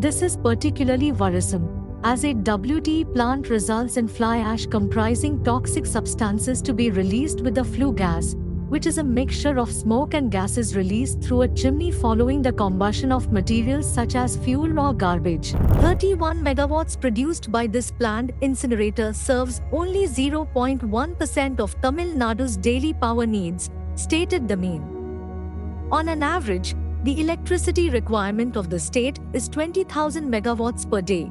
This is particularly worrisome, as a WTE plant results in fly ash comprising toxic substances to be released with the flue gas, which is a mixture of smoke and gases released through a chimney following the combustion of materials such as fuel or garbage. 31 megawatts produced by this planned incinerator serves only 0.1% of Tamil Nadu's daily power needs, stated the main. On an average, the electricity requirement of the state is 20,000 megawatts per day.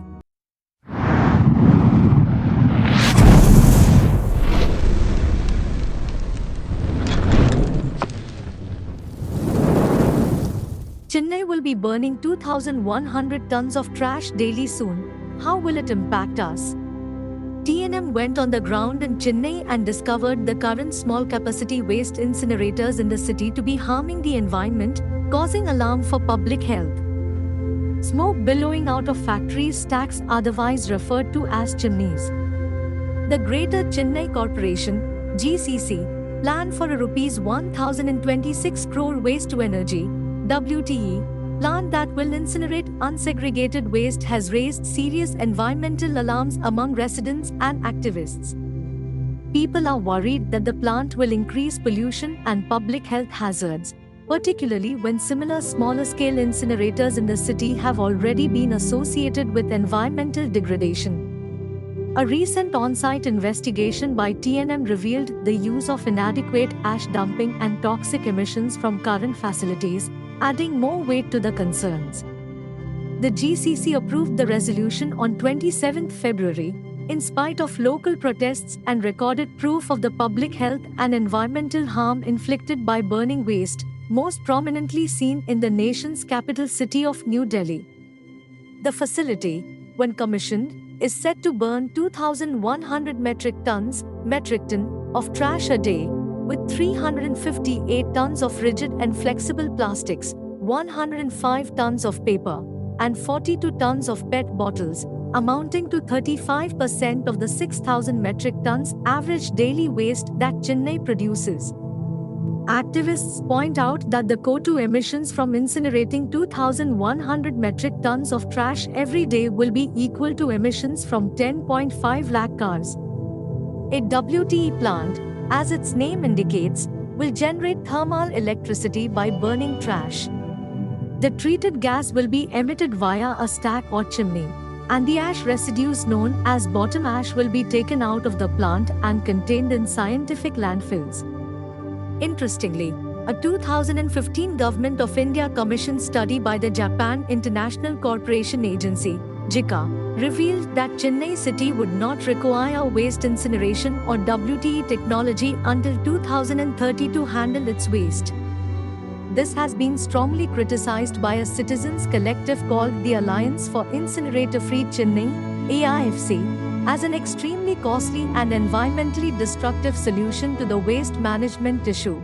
Chennai will be burning 2,100 tons of trash daily soon. How will it impact us? TNM went on the ground in Chennai and discovered the current small-capacity waste incinerators in the city to be harming the environment, causing alarm for public health. Smoke billowing out of factories' stacks, otherwise referred to as chimneys. The Greater Chennai Corporation (GCC) planned for a Rs 1,026 crore waste-to-energy (WTE) plant that will incinerate unsegregated waste has raised serious environmental alarms among residents and activists. People are worried that the plant will increase pollution and public health hazards, particularly when similar smaller-scale incinerators in the city have already been associated with environmental degradation. A recent on-site investigation by TNM revealed the use of inadequate ash dumping and toxic emissions from current facilities, adding more weight to the concerns. The GCC approved the resolution on 27 February, in spite of local protests and recorded proof of the public health and environmental harm inflicted by burning waste, most prominently seen in the nation's capital city of New Delhi. The facility, when commissioned, is set to burn 2,100 metric ton of trash a day, with 358 tons of rigid and flexible plastics, 105 tons of paper, and 42 tons of PET bottles, amounting to 35% of the 6,000 metric tons average daily waste that Chennai produces. Activists point out that the CO2 emissions from incinerating 2,100 metric tons of trash every day will be equal to emissions from 10.5 lakh cars. A WTE plant, as its name indicates, will generate thermal electricity by burning trash. The treated gas will be emitted via a stack or chimney, and the ash residues known as bottom ash will be taken out of the plant and contained in scientific landfills. Interestingly, a 2015 Government of India commissioned study by the Japan International Corporation Agency, JICA, revealed that Chennai city would not require waste incineration or WTE technology until 2030 to handle its waste. This has been strongly criticized by a citizens' collective called the Alliance for Incinerator-Free Chennai, AIFC, as an extremely costly and environmentally destructive solution to the waste management issue.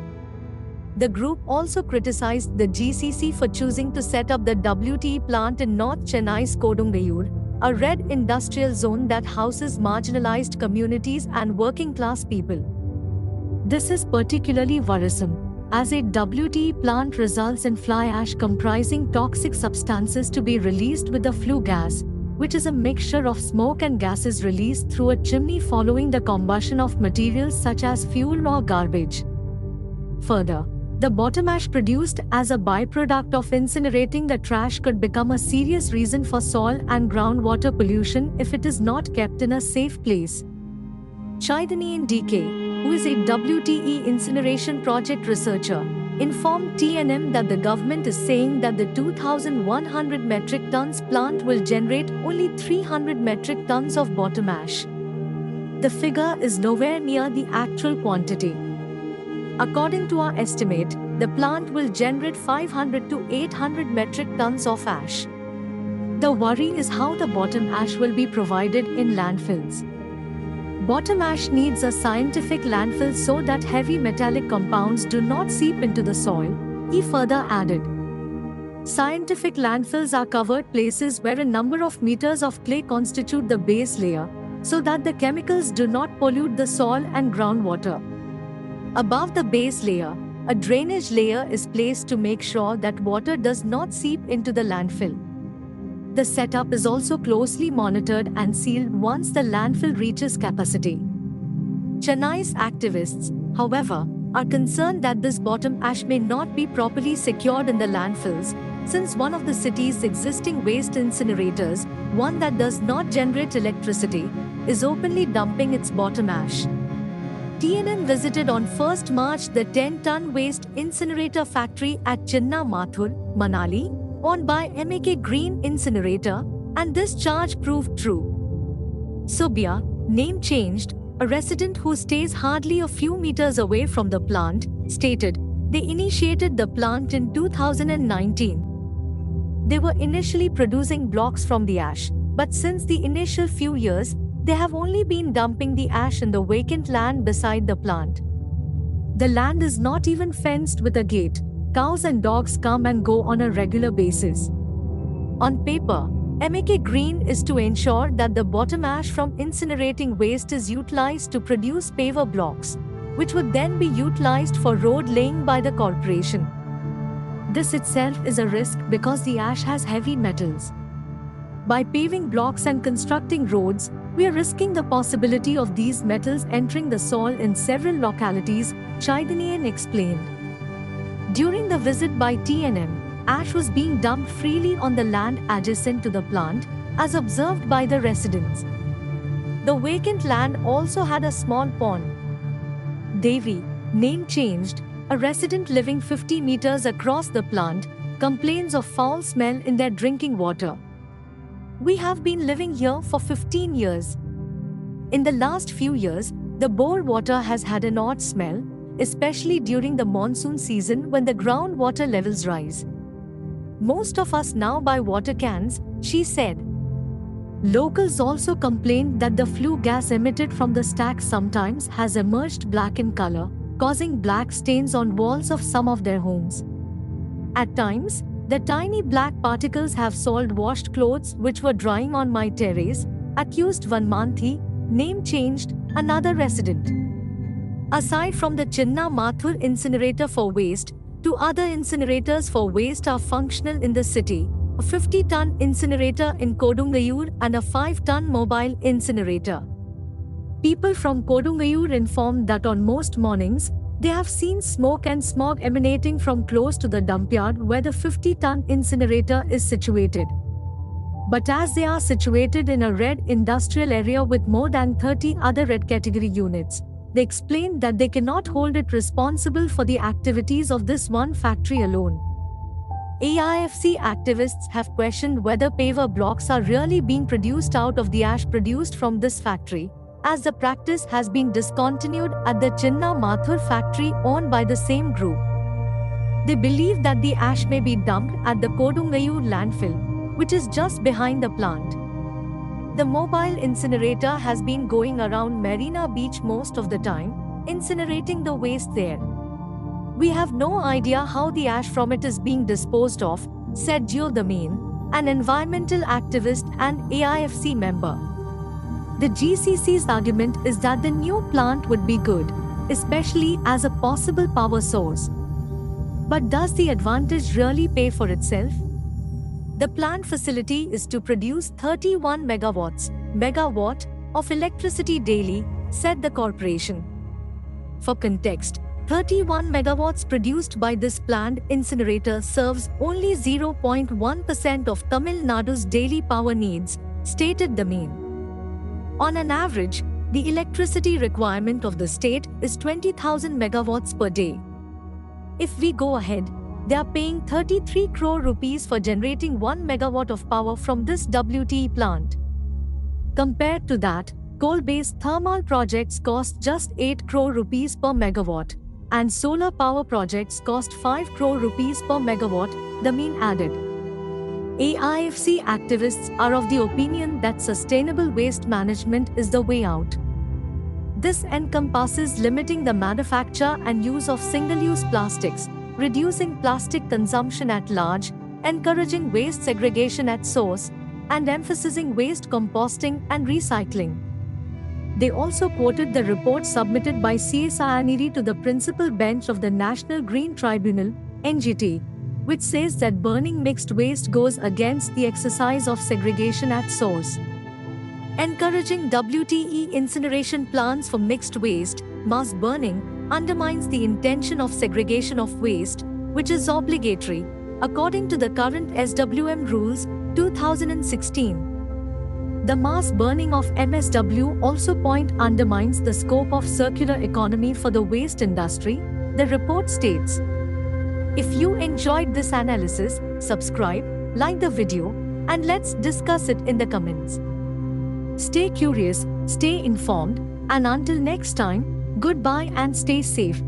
The group also criticized the GCC for choosing to set up the WTE plant in North Chennai's Kodungayur, a red industrial zone that houses marginalized communities and working-class people. This is particularly worrisome, as a WTE plant results in fly ash comprising toxic substances to be released with the flue gas, which is a mixture of smoke and gases released through a chimney following the combustion of materials such as fuel or garbage. Further, the bottom ash produced as a byproduct of incinerating the trash could become a serious reason for soil and groundwater pollution if it is not kept in a safe place. Chaitanya DK, who is a WTE incineration project researcher, informed TNM that the government is saying that the 2,100 metric tons plant will generate only 300 metric tons of bottom ash. The figure is nowhere near the actual quantity. According to our estimate, the plant will generate 500 to 800 metric tons of ash. The worry is how the bottom ash will be provided in landfills. Bottom ash needs a scientific landfill so that heavy metallic compounds do not seep into the soil, he further added. Scientific landfills are covered places where a number of meters of clay constitute the base layer, so that the chemicals do not pollute the soil and groundwater. Above the base layer, a drainage layer is placed to make sure that water does not seep into the landfill. The setup is also closely monitored and sealed once the landfill reaches capacity. Chennai's activists, however, are concerned that this bottom ash may not be properly secured in the landfills, since one of the city's existing waste incinerators, one that does not generate electricity, is openly dumping its bottom ash. TNM visited on 1st March the 10-ton waste incinerator factory at Chinna Mathur, Manali, owned by MAK Green Incinerator, and this charge proved true. Subia, name changed, a resident who stays hardly a few meters away from the plant, stated, they initiated the plant in 2019. They were initially producing blocks from the ash, but since the initial few years, they have only been dumping the ash in the vacant land beside the plant. The land is not even fenced with a gate. Cows and dogs come and go on a regular basis. On paper, MAK Green is to ensure that the bottom ash from incinerating waste is utilized to produce paver blocks, which would then be utilized for road laying by the corporation. This itself is a risk because the ash has heavy metals. By paving blocks and constructing roads, we are risking the possibility of these metals entering the soil in several localities, Chaitanya explained. During the visit by TNM, ash was being dumped freely on the land adjacent to the plant, as observed by the residents. The vacant land also had a small pond. Devi, name changed, a resident living 50 meters across the plant, complains of foul smell in their drinking water. We have been living here for 15 years. In the last few years, the bore water has had an odd smell, especially during the monsoon season when the groundwater levels rise. Most of us now buy water cans, she said. Locals also complained that the flue gas emitted from the stack sometimes has emerged black in color, causing black stains on walls of some of their homes. At times, the tiny black particles have soiled washed clothes which were drying on my terrace, accused Vanmanthi, name changed, another resident. Aside from the Chinna Mathur incinerator for waste, 2 other incinerators for waste are functional in the city, a 50-ton incinerator in Kodungayur and a 5-ton mobile incinerator. People from Kodungayur informed that on most mornings, they have seen smoke and smog emanating from close to the dump yard where the 50-ton incinerator is situated. But as they are situated in a red industrial area with more than 30 other red category units, they explained that they cannot hold it responsible for the activities of this one factory alone. AIFC activists have questioned whether paver blocks are really being produced out of the ash produced from this factory, as the practice has been discontinued at the Chinna Mathur factory owned by the same group. They believe that the ash may be dumped at the Kodungayur landfill, which is just behind the plant. The mobile incinerator has been going around Marina Beach most of the time, incinerating the waste there. We have no idea how the ash from it is being disposed of, said Gio Damin, an environmental activist and AIFC member. The GCC's argument is that the new plant would be good, especially as a possible power source. But does the advantage really pay for itself? The plant facility is to produce 31 megawatt of electricity daily, said the corporation. For context, 31 megawatts produced by this planned incinerator serves only 0.1% of Tamil Nadu's daily power needs, stated Damin. On an average, the electricity requirement of the state is 20,000 megawatts per day. If we go ahead, they are paying 33 crore rupees for generating 1 megawatt of power from this WTE plant. Compared to that, coal-based thermal projects cost just 8 crore rupees per megawatt, and solar power projects cost 5 crore rupees per megawatt, Damin added. AIFC activists are of the opinion that sustainable waste management is the way out. This encompasses limiting the manufacture and use of single-use plastics, reducing plastic consumption at large, encouraging waste segregation at source, and emphasizing waste composting and recycling. They also quoted the report submitted by CSIR to the principal bench of the National Green Tribunal, NGT. which says that burning mixed waste goes against the exercise of segregation at source. Encouraging WTE incineration plants for mixed waste, mass burning, undermines the intention of segregation of waste, which is obligatory, according to the current SWM rules, 2016. The mass burning of MSW also undermines the scope of circular economy for the waste industry, the report states. If you enjoyed this analysis, subscribe, like the video, and let's discuss it in the comments. Stay curious, stay informed, and until next time, goodbye and stay safe.